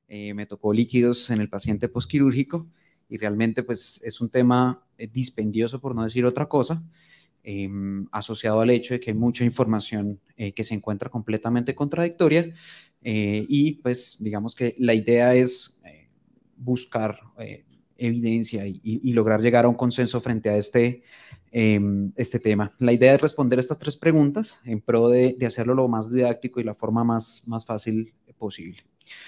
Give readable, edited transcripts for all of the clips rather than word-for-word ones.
me tocó líquidos en el paciente posquirúrgico y realmente pues es un tema dispendioso, por no decir otra cosa, asociado al hecho de que hay mucha información que se encuentra completamente contradictoria y pues digamos que la idea es buscar evidencia y lograr llegar a un consenso frente a este tema. La idea es responder estas 3 preguntas en pro de hacerlo lo más didáctico y la forma más fácil posible.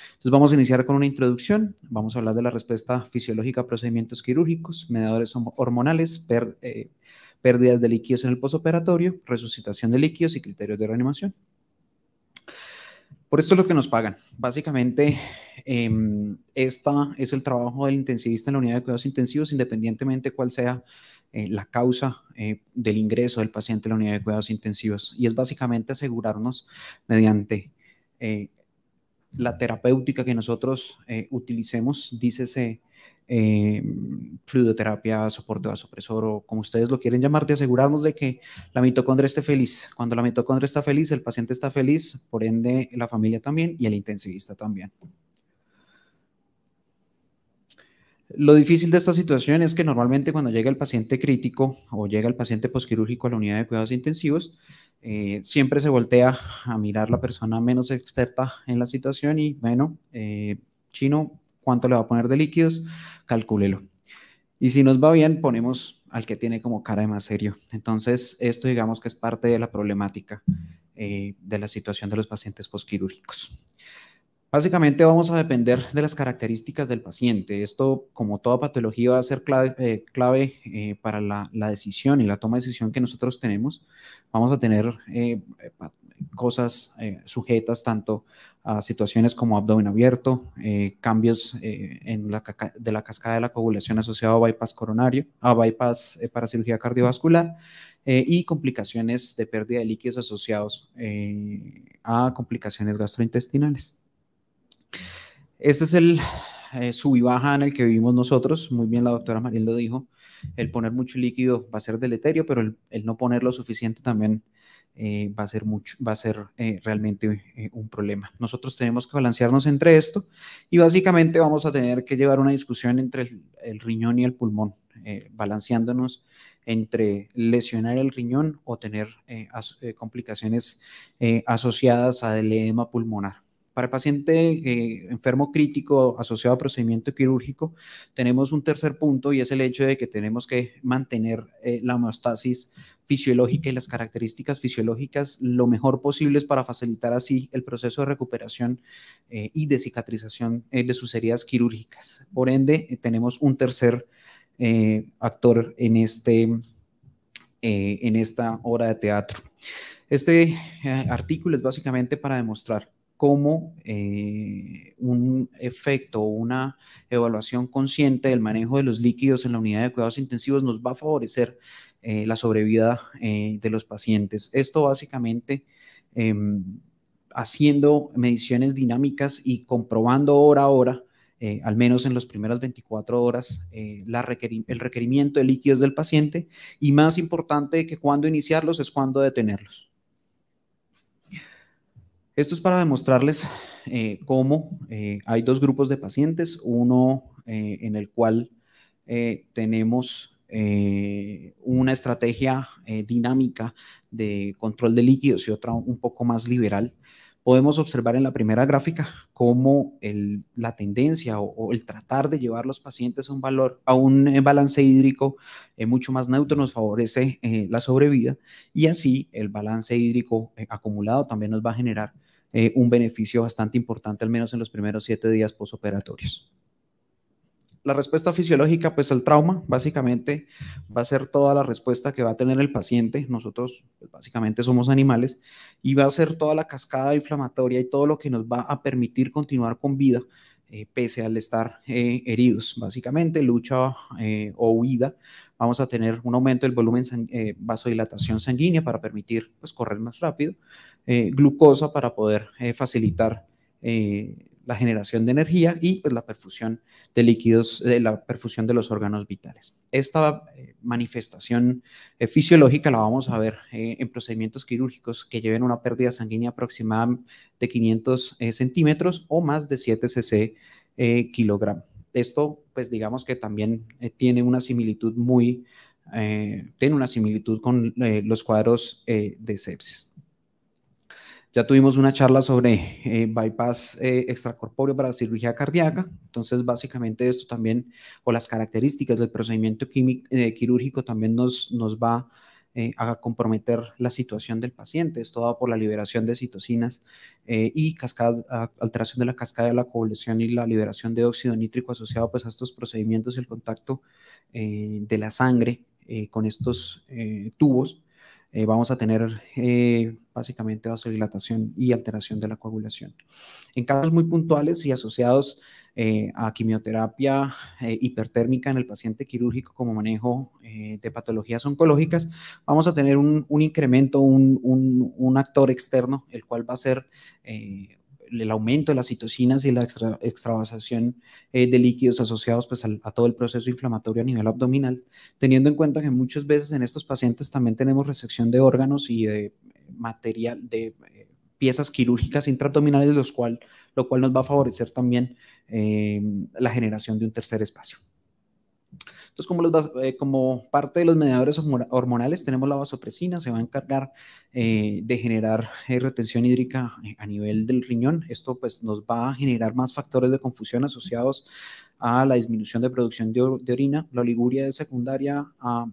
Entonces vamos a iniciar con una introducción, vamos a hablar de la respuesta fisiológica a procedimientos quirúrgicos, mediadores hormonales, pérdidas de líquidos en el posoperatorio, resucitación de líquidos y criterios de reanimación. Por esto es lo que nos pagan. Básicamente, esta es el trabajo del intensivista en la unidad de cuidados intensivos, independientemente cuál sea la causa del ingreso del paciente en la unidad de cuidados intensivos. Y es básicamente asegurarnos mediante la terapéutica que nosotros utilicemos, dícese fluidoterapia, soporte vasopresor o como ustedes lo quieren llamar, de asegurarnos de que la mitocondria esté feliz. Cuando la mitocondria está feliz, el paciente está feliz, por ende la familia también y el intensivista también. Lo difícil de esta situación es que normalmente cuando llega el paciente crítico o llega el paciente posquirúrgico a la unidad de cuidados intensivos, siempre se voltea a mirar la persona menos experta en la situación y, bueno, chino, ¿cuánto le va a poner de líquidos? Calcúlelo. Y si nos va bien, ponemos al que tiene como cara de más serio. Entonces, esto digamos que es parte de la problemática de la situación de los pacientes posquirúrgicos. Básicamente vamos a depender de las características del paciente. Esto, como toda patología, va a ser clave para la decisión y la toma de decisión que nosotros tenemos. Vamos a tener cosas sujetas tanto a situaciones como abdomen abierto, cambios de la cascada de la coagulación asociado a bypass coronario, a bypass para cirugía cardiovascular y complicaciones de pérdida de líquidos asociados a complicaciones gastrointestinales. Este es el sub y baja en el que vivimos nosotros. Muy bien, la doctora Mariel lo dijo. El poner mucho líquido va a ser deleterio, pero el no ponerlo suficiente también va a ser realmente un problema. Nosotros tenemos que balancearnos entre esto y básicamente vamos a tener que llevar una discusión entre el riñón y el pulmón, balanceándonos entre lesionar el riñón o tener complicaciones asociadas al edema pulmonar. Para el paciente enfermo crítico asociado a procedimiento quirúrgico, tenemos un tercer punto y es el hecho de que tenemos que mantener la homeostasis fisiológica y las características fisiológicas lo mejor posibles para facilitar así el proceso de recuperación y de cicatrización de sus heridas quirúrgicas. Por ende, tenemos un tercer actor en esta obra de teatro. Este artículo es básicamente para demostrar cómo un efecto o una evaluación consciente del manejo de los líquidos en la unidad de cuidados intensivos nos va a favorecer la sobrevida de los pacientes. Esto básicamente haciendo mediciones dinámicas y comprobando hora a hora, al menos en las primeras 24 horas, el requerimiento de líquidos del paciente y más importante que cuándo iniciarlos es cuándo detenerlos. Esto es para demostrarles cómo hay 2 grupos de pacientes, uno en el cual tenemos una estrategia dinámica de control de líquidos y otra un poco más liberal. Podemos observar en la primera gráfica cómo la tendencia o el tratar de llevar los pacientes a un balance hídrico mucho más neutro nos favorece la sobrevida y así el balance hídrico acumulado también nos va a generar un beneficio bastante importante, al menos en los primeros 7 días posoperatorios. La respuesta fisiológica, pues al trauma, básicamente va a ser toda la respuesta que va a tener el paciente. Nosotros pues, básicamente somos animales y va a ser toda la cascada inflamatoria y todo lo que nos va a permitir continuar con vida pese al estar heridos. Básicamente, lucha o huida, vamos a tener un aumento del volumen vasodilatación sanguínea para permitir pues, correr más rápido, glucosa para poder facilitar la generación de energía y pues la perfusión de líquidos, la perfusión de los órganos vitales. Esta manifestación fisiológica la vamos a ver en procedimientos quirúrgicos que lleven una pérdida sanguínea aproximada de 500 centímetros o más de 7 cc kilogramo. Esto, pues digamos que también tiene una similitud con los cuadros de sepsis. Ya tuvimos una charla sobre bypass extracorpóreo para cirugía cardíaca, entonces básicamente esto también, o las características del procedimiento quirúrgico también nos va a comprometer la situación del paciente. Esto va por la liberación de citocinas y alteración de la cascada de la coagulación y la liberación de óxido nítrico asociado pues, a estos procedimientos y el contacto de la sangre con estos tubos. Vamos a tener básicamente vasodilatación y alteración de la coagulación. En casos muy puntuales y asociados a quimioterapia hipertérmica en el paciente quirúrgico como manejo de patologías oncológicas, vamos a tener un incremento, un actor externo, el cual va a ser el aumento de las citocinas y la extravasación de líquidos asociados pues, a todo el proceso inflamatorio a nivel abdominal, teniendo en cuenta que muchas veces en estos pacientes también tenemos resección de órganos y de material, de piezas quirúrgicas intraabdominales, lo cual nos va a favorecer también la generación de un tercer espacio. Entonces, como parte de los mediadores hormonales, tenemos la vasopresina, se va a encargar de generar retención hídrica a nivel del riñón. Esto pues, nos va a generar más factores de confusión asociados a la disminución de producción de orina. La oliguria es secundaria a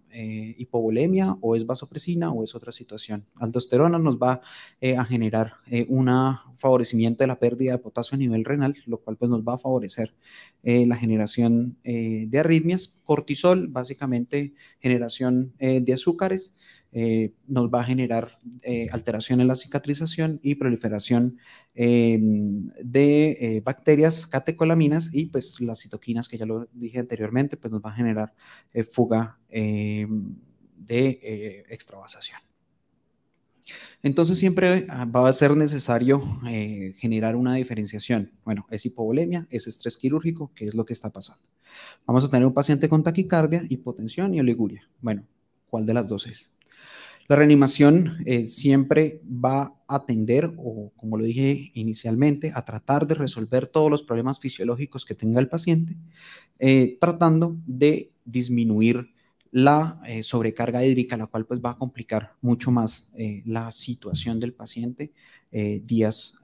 hipovolemia, o es vasopresina, o es otra situación. Aldosterona nos va a generar un favorecimiento de la pérdida de potasio a nivel renal, lo cual pues, nos va a favorecer la generación de arritmias. Cortisol, básicamente generación de azúcares, nos va a generar alteración en la cicatrización y proliferación de bacterias catecolaminas, y pues las citoquinas, que ya lo dije anteriormente, pues nos va a generar fuga de extravasación. Entonces siempre va a ser necesario generar una diferenciación. Bueno, es hipovolemia, es estrés quirúrgico, ¿qué es lo que está pasando? Vamos a tener un paciente con taquicardia, hipotensión y oliguria. Bueno, ¿cuál de las dos es? La reanimación siempre va a atender, o como lo dije inicialmente, a tratar de resolver todos los problemas fisiológicos que tenga el paciente, tratando de disminuir la sobrecarga hídrica, la cual pues va a complicar mucho más la situación del paciente días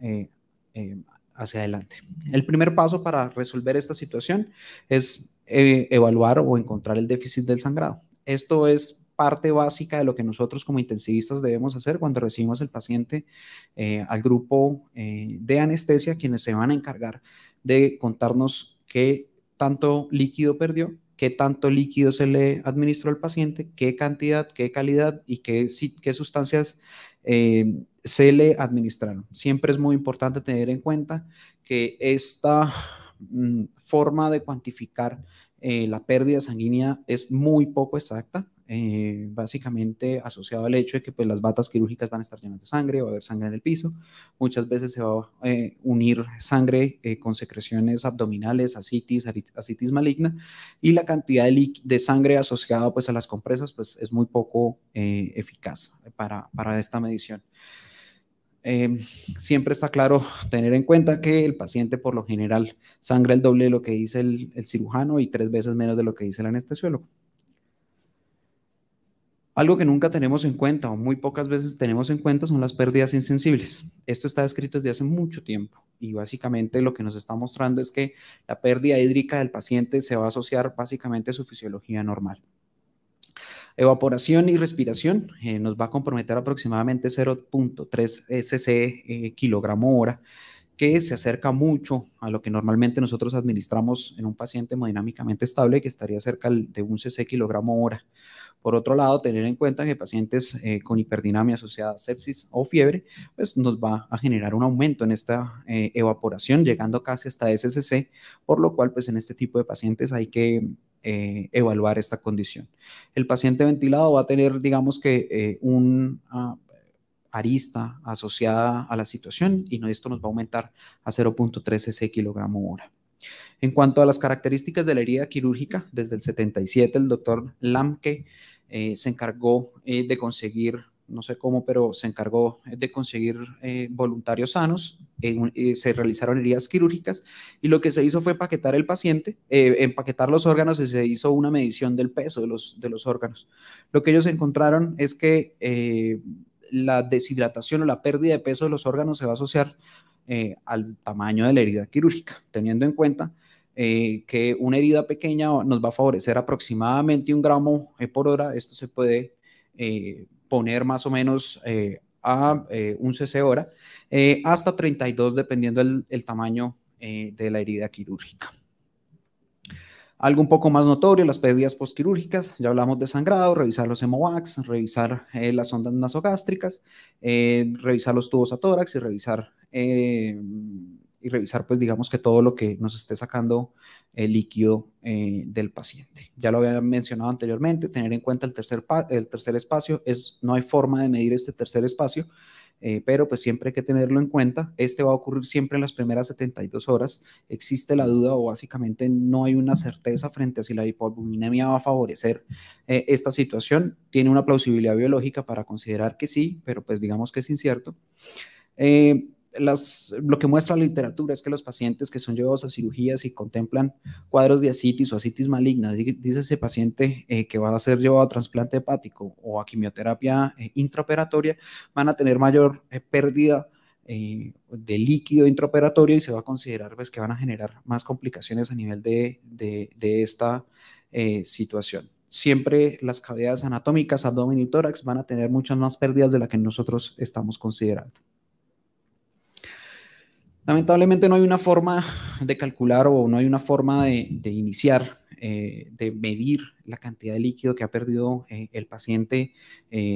hacia adelante. El primer paso para resolver esta situación es evaluar o encontrar el déficit del sangrado. Esto es parte básica de lo que nosotros como intensivistas debemos hacer cuando recibimos el paciente al grupo de anestesia, quienes se van a encargar de contarnos qué tanto líquido perdió, qué tanto líquido se le administró al paciente, qué cantidad, qué calidad y qué sustancias se le administraron. Siempre es muy importante tener en cuenta que esta forma de cuantificar la pérdida sanguínea es muy poco exacta, básicamente asociado al hecho de que pues, las batas quirúrgicas van a estar llenas de sangre, va a haber sangre en el piso, muchas veces se va a unir sangre con secreciones abdominales, ascitis maligna, y la cantidad de sangre asociada pues, a las compresas pues, es muy poco eficaz para esta medición. Siempre está claro tener en cuenta que el paciente por lo general sangra el doble de lo que dice el cirujano y 3 veces menos de lo que dice el anestesiólogo. Algo que nunca tenemos en cuenta, o muy pocas veces tenemos en cuenta, son las pérdidas insensibles. Esto está escrito desde hace mucho tiempo, y básicamente lo que nos está mostrando es que la pérdida hídrica del paciente se va a asociar básicamente a su fisiología normal. Evaporación y respiración nos va a comprometer aproximadamente 0.3 cc kilogramo hora, que se acerca mucho a lo que normalmente nosotros administramos en un paciente hemodinámicamente estable, que estaría cerca de 1 cc kilogramo hora. Por otro lado, tener en cuenta que pacientes con hiperdinamia asociada a sepsis o fiebre, pues nos va a generar un aumento en esta evaporación, llegando casi hasta SCC, por lo cual, pues en este tipo de pacientes hay que evaluar esta condición. El paciente ventilado va a tener, digamos que, arista asociada a la situación y esto nos va a aumentar a 0.3 cc kilogramo hora. En cuanto a las características de la herida quirúrgica, desde el 77 el doctor Lamke se encargó de conseguir, no sé cómo, pero se encargó de conseguir voluntarios sanos, se realizaron heridas quirúrgicas y lo que se hizo fue empaquetar el paciente, empaquetar los órganos y se hizo una medición del peso de los órganos. Lo que ellos encontraron es que la deshidratación o la pérdida de peso de los órganos se va a asociar al tamaño de la herida quirúrgica, teniendo en cuenta que una herida pequeña nos va a favorecer aproximadamente 1 gramo por hora. Esto se puede poner más o menos a 1 cc hora, hasta 32 dependiendo el tamaño de la herida quirúrgica. Algo un poco más notorio, las pérdidas postquirúrgicas, ya hablamos de sangrado, revisar los hemovacs, revisar las sondas nasogástricas, revisar los tubos a tórax y revisar, pues digamos que todo lo que nos esté sacando el líquido del paciente. Ya lo había mencionado anteriormente, tener en cuenta el tercer espacio, no hay forma de medir este tercer espacio, pero pues siempre hay que tenerlo en cuenta. Este va a ocurrir siempre en las primeras 72 horas. Existe la duda o básicamente no hay una certeza frente a si la hipoalbuminemia va a favorecer esta situación. Tiene una plausibilidad biológica para considerar que sí, pero pues digamos que es incierto. Lo que muestra la literatura es que los pacientes que son llevados a cirugías y contemplan cuadros de ascitis o ascitis maligna, dice ese paciente que va a ser llevado a trasplante hepático o a quimioterapia intraoperatoria, van a tener mayor pérdida de líquido intraoperatorio y se va a considerar pues, que van a generar más complicaciones a nivel de esta situación. Siempre las cavidades anatómicas, abdomen y tórax van a tener muchas más pérdidas de las que nosotros estamos considerando. Lamentablemente no hay una forma de calcular o no hay una forma de iniciar, de medir la cantidad de líquido que ha perdido el paciente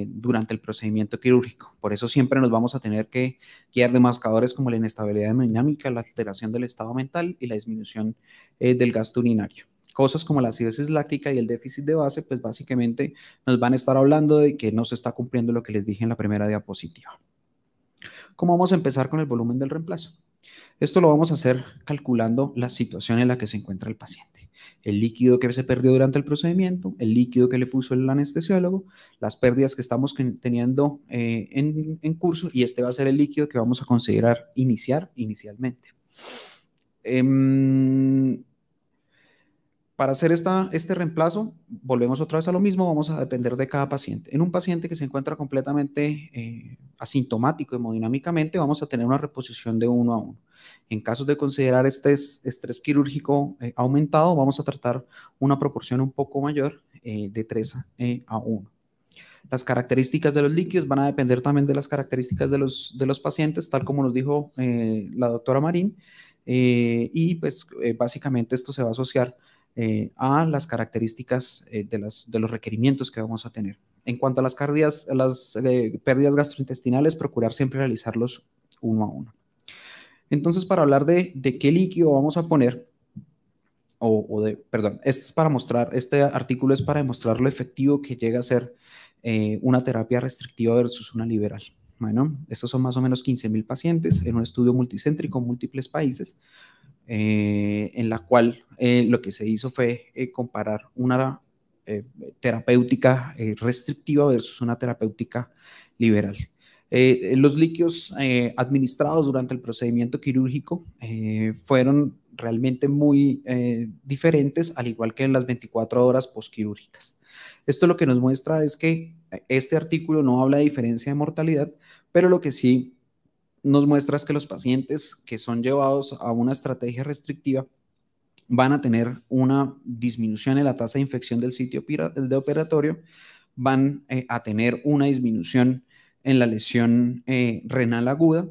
durante el procedimiento quirúrgico. Por eso siempre nos vamos a tener que guiar de marcadores como la inestabilidad hemodinámica, la alteración del estado mental y la disminución del gasto urinario. Cosas como la acidosis láctica y el déficit de base, pues básicamente nos van a estar hablando de que no se está cumpliendo lo que les dije en la primera diapositiva. ¿Cómo vamos a empezar con el volumen del reemplazo? Esto lo vamos a hacer calculando la situación en la que se encuentra el paciente. El líquido que se perdió durante el procedimiento, el líquido que le puso el anestesiólogo, las pérdidas que estamos teniendo en curso y este va a ser el líquido que vamos a considerar inicialmente. Para hacer este reemplazo, volvemos otra vez a lo mismo, vamos a depender de cada paciente. En un paciente que se encuentra completamente asintomático hemodinámicamente, vamos a tener una reposición de 1 a 1. En casos de considerar estrés quirúrgico aumentado, vamos a tratar una proporción un poco mayor de 3 a 1. Las características de los líquidos van a depender también de las características de los pacientes, tal como nos dijo la doctora Marín, y pues básicamente esto se va a asociar a las características de los requerimientos que vamos a tener. En cuanto a las pérdidas gastrointestinales, procurar siempre realizarlos 1 a 1. Entonces, para hablar de qué líquido vamos a poner, este artículo es para demostrar lo efectivo que llega a ser una terapia restrictiva versus una liberal. Bueno, estos son más o menos 15,000 pacientes en un estudio multicéntrico en múltiples países, en la cual lo que se hizo fue comparar una terapéutica restrictiva versus una terapéutica liberal. Los líquidos administrados durante el procedimiento quirúrgico fueron realmente muy diferentes, al igual que en las 24 horas postquirúrgicas. Esto lo que nos muestra es que este artículo no habla de diferencia de mortalidad, pero lo que sí nos muestra es que los pacientes que son llevados a una estrategia restrictiva van a tener una disminución en la tasa de infección del sitio de operatorio, van a tener una disminución en la lesión renal aguda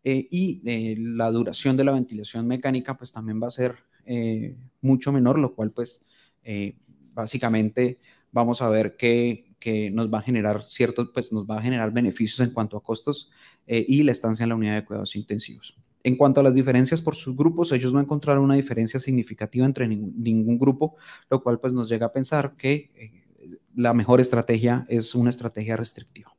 y la duración de la ventilación mecánica pues también va a ser mucho menor, lo cual pues básicamente vamos a ver que nos va a generar nos va a generar beneficios en cuanto a costos y la estancia en la unidad de cuidados intensivos. En cuanto a las diferencias por sus grupos, ellos no encontraron una diferencia significativa entre ningún grupo, lo cual pues nos llega a pensar que la mejor estrategia es una estrategia restrictiva.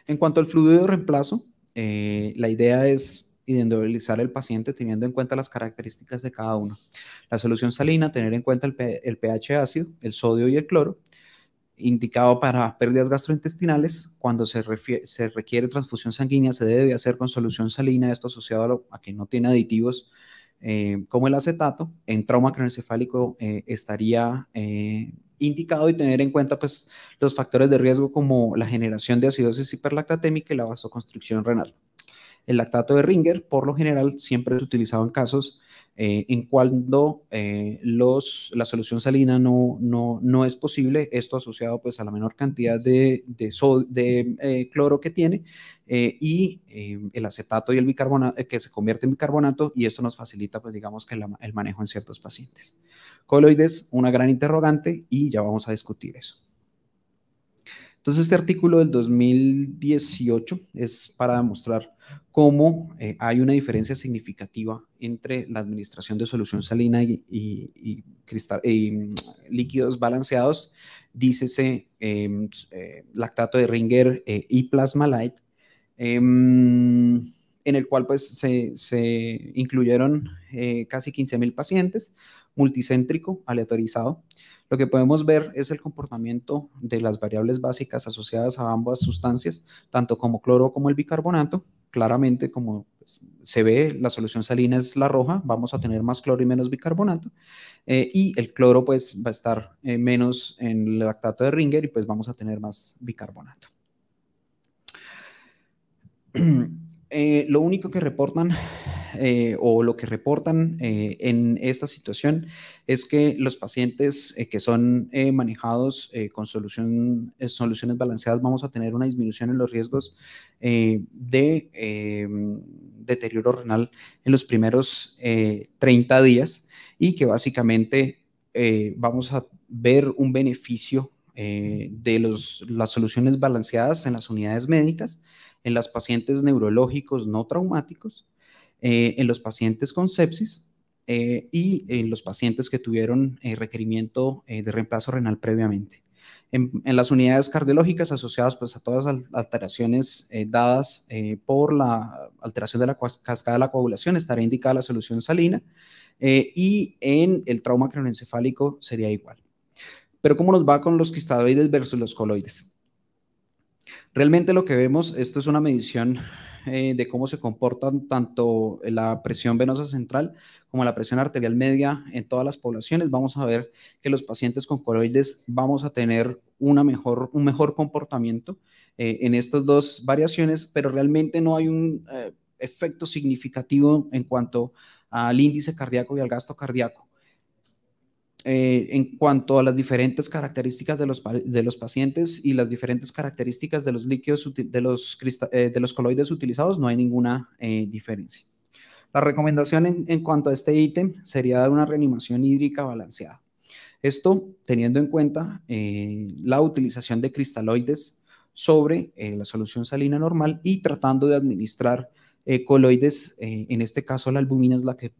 En cuanto al fluido de reemplazo, la idea es individualizar el paciente teniendo en cuenta las características de cada uno. La solución salina, tener en cuenta el pH ácido, el sodio y el cloro, indicado para pérdidas gastrointestinales. Cuando se requiere transfusión sanguínea, se debe hacer con solución salina, esto asociado a que no tiene aditivos como el acetato. En trauma craneoencefálico estaría indicado, y tener en cuenta pues, los factores de riesgo como la generación de acidosis hiperlactatémica y la vasoconstricción renal. El lactato de Ringer, por lo general, siempre es utilizado en casos en cuando la solución salina no es posible, esto asociado pues, a la menor cantidad de cloro que tiene y el acetato y el bicarbonato, que se convierte en bicarbonato, y esto nos facilita, pues digamos, que el manejo en ciertos pacientes. Coloides, una gran interrogante, y ya vamos a discutir eso. Entonces, este artículo del 2018 es para demostrar cómo hay una diferencia significativa entre la administración de solución salina y líquidos balanceados, dícese lactato de Ringer y Plasma-Lyte, en el cual pues, se incluyeron casi 15.000 pacientes, multicéntrico, aleatorizado. Lo que podemos ver es el comportamiento de las variables básicas asociadas a ambas sustancias, tanto como cloro como el bicarbonato. Claramente, como pues, se ve, la solución salina es la roja, vamos a tener más cloro y menos bicarbonato, y el cloro pues va a estar menos en el lactato de Ringer, y pues vamos a tener más bicarbonato. Lo único que reportan o lo que reportan en esta situación es que los pacientes que son manejados con soluciones balanceadas, vamos a tener una disminución en los riesgos de deterioro renal en los primeros 30 días, y que básicamente vamos a ver un beneficio de las soluciones balanceadas en las unidades médicas, en los pacientes neurológicos no traumáticos, en los pacientes con sepsis y en los pacientes que tuvieron requerimiento de reemplazo renal previamente. En las unidades cardiológicas asociadas pues, a todas las alteraciones dadas por la alteración de la cascada de la coagulación, estará indicada la solución salina, y en el trauma craneoencefálico sería igual. Pero ¿cómo nos va con los cristadoides versus los coloides? Realmente lo que vemos, esto es una medición de cómo se comportan tanto la presión venosa central como la presión arterial media en todas las poblaciones. Vamos a ver que los pacientes con coloides vamos a tener un mejor comportamiento en estas dos variaciones, pero realmente no hay un efecto significativo en cuanto al índice cardíaco y al gasto cardíaco. En cuanto a las diferentes características de los pacientes y las diferentes características de los líquidos, de los coloides utilizados, no hay ninguna diferencia. La recomendación en cuanto a este ítem sería dar una reanimación hídrica balanceada. Esto teniendo en cuenta la utilización de cristaloides sobre la solución salina normal, y tratando de administrar coloides, en este caso la albumina es la que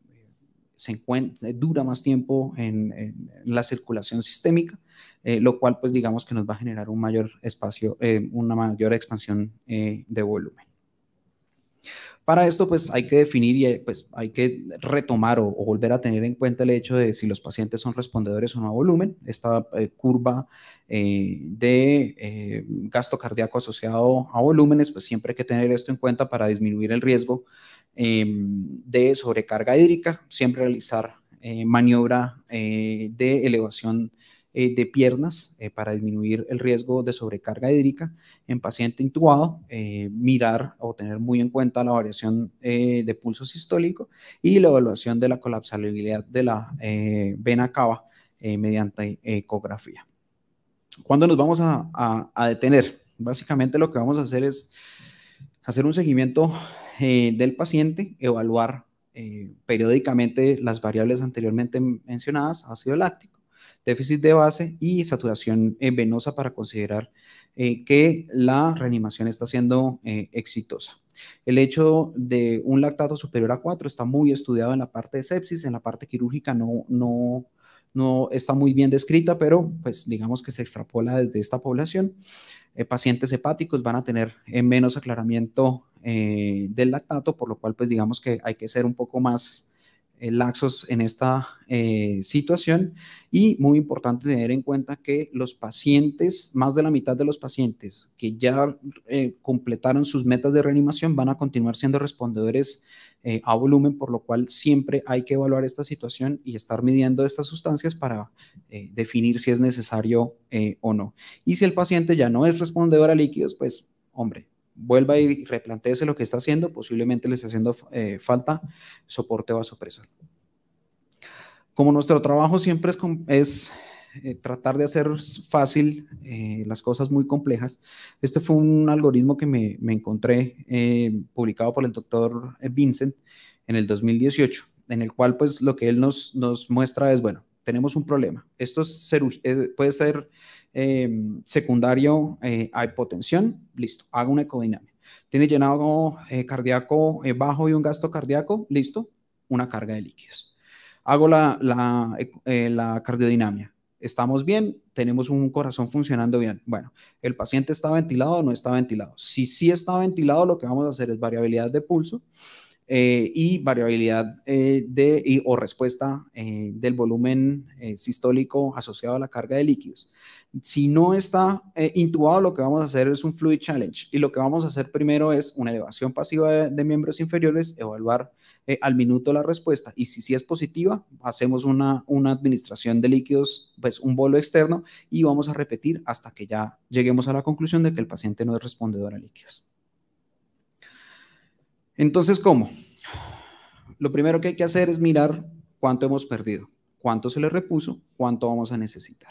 dura más tiempo en la circulación sistémica, lo cual pues digamos que nos va a generar un mayor espacio, una mayor expansión de volumen. Para esto, pues hay que definir y pues hay que retomar o volver a tener en cuenta el hecho de si los pacientes son respondedores o no a volumen. Esta curva de gasto cardíaco asociado a volúmenes, pues siempre hay que tener esto en cuenta para disminuir el riesgo de sobrecarga hídrica. Siempre realizar maniobra de elevación de piernas para disminuir el riesgo de sobrecarga hídrica en paciente intubado, mirar o tener muy en cuenta la variación de pulso sistólico y la evaluación de la colapsabilidad de la vena cava mediante ecografía. ¿Cuándo nos vamos a detener? Básicamente lo que vamos a hacer es hacer un seguimiento del paciente, evaluar periódicamente las variables anteriormente mencionadas, ácido láctico, déficit de base y saturación venosa, para considerar que la reanimación está siendo exitosa. El hecho de un lactato superior a 4 está muy estudiado en la parte de sepsis, en la parte quirúrgica no está muy bien descrita, pero pues digamos que se extrapola desde esta población. pacientes hepáticos van a tener menos aclaramiento del lactato, por lo cual pues digamos que hay que ser un poco más laxos en esta situación. Y muy importante tener en cuenta que los pacientes, más de la mitad de los pacientes que ya completaron sus metas de reanimación van a continuar siendo respondedores a volumen, por lo cual siempre hay que evaluar esta situación y estar midiendo estas sustancias para definir si es necesario o no. Y si el paciente ya no es respondedor a líquidos, pues hombre, vuelva y replantéese lo que está haciendo, posiblemente le esté haciendo falta soporte vasopresal. Como nuestro trabajo siempre es tratar de hacer fácil las cosas muy complejas, este fue un algoritmo que me encontré publicado por el doctor Vincent en el 2018, en el cual pues lo que él nos muestra es, bueno, tenemos un problema, esto puede ser secundario a hipotensión, listo, haga una ecodinamia. Tiene llenado cardíaco bajo y un gasto cardíaco, listo, una carga de líquidos. Hago la cardiodinamia. ¿Estamos bien? ¿Tenemos un corazón funcionando bien? Bueno, ¿el paciente está ventilado o no está ventilado? Si sí está ventilado, lo que vamos a hacer es variabilidad de pulso y variabilidad o respuesta del volumen sistólico asociado a la carga de líquidos. Si no está intubado, lo que vamos a hacer es un fluid challenge y lo que vamos a hacer primero es una elevación pasiva de miembros inferiores, evaluar al minuto la respuesta y si sí es positiva, hacemos una administración de líquidos, pues un bolo externo y vamos a repetir hasta que ya lleguemos a la conclusión de que el paciente no es respondedor a líquidos. Entonces, ¿cómo? Lo primero que hay que hacer es mirar cuánto hemos perdido, cuánto se le repuso, cuánto vamos a necesitar.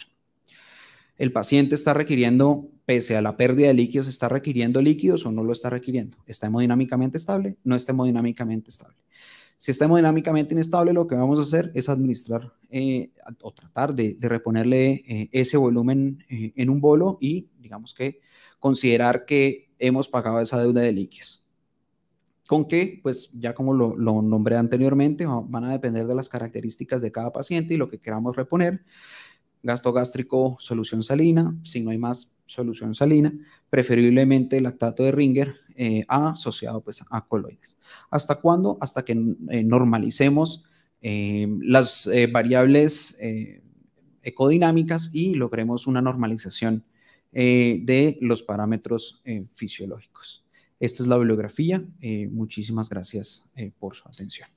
El paciente está requiriendo, pese a la pérdida de líquidos, ¿está requiriendo líquidos o no lo está requiriendo? ¿Está hemodinámicamente estable? No está hemodinámicamente estable. Si está hemodinámicamente inestable, lo que vamos a hacer es administrar o tratar de reponerle ese volumen en un bolo y, digamos que, considerar que hemos pagado esa deuda de líquidos. ¿Con qué? Pues ya como lo nombré anteriormente, van a depender de las características de cada paciente y lo que queramos reponer. Gasto gástrico, solución salina, si no hay más, solución salina, preferiblemente lactato de Ringer asociado pues a coloides. ¿Hasta cuándo? Hasta que normalicemos las variables ecodinámicas y logremos una normalización de los parámetros fisiológicos. Esta es la bibliografía. Muchísimas gracias por su atención.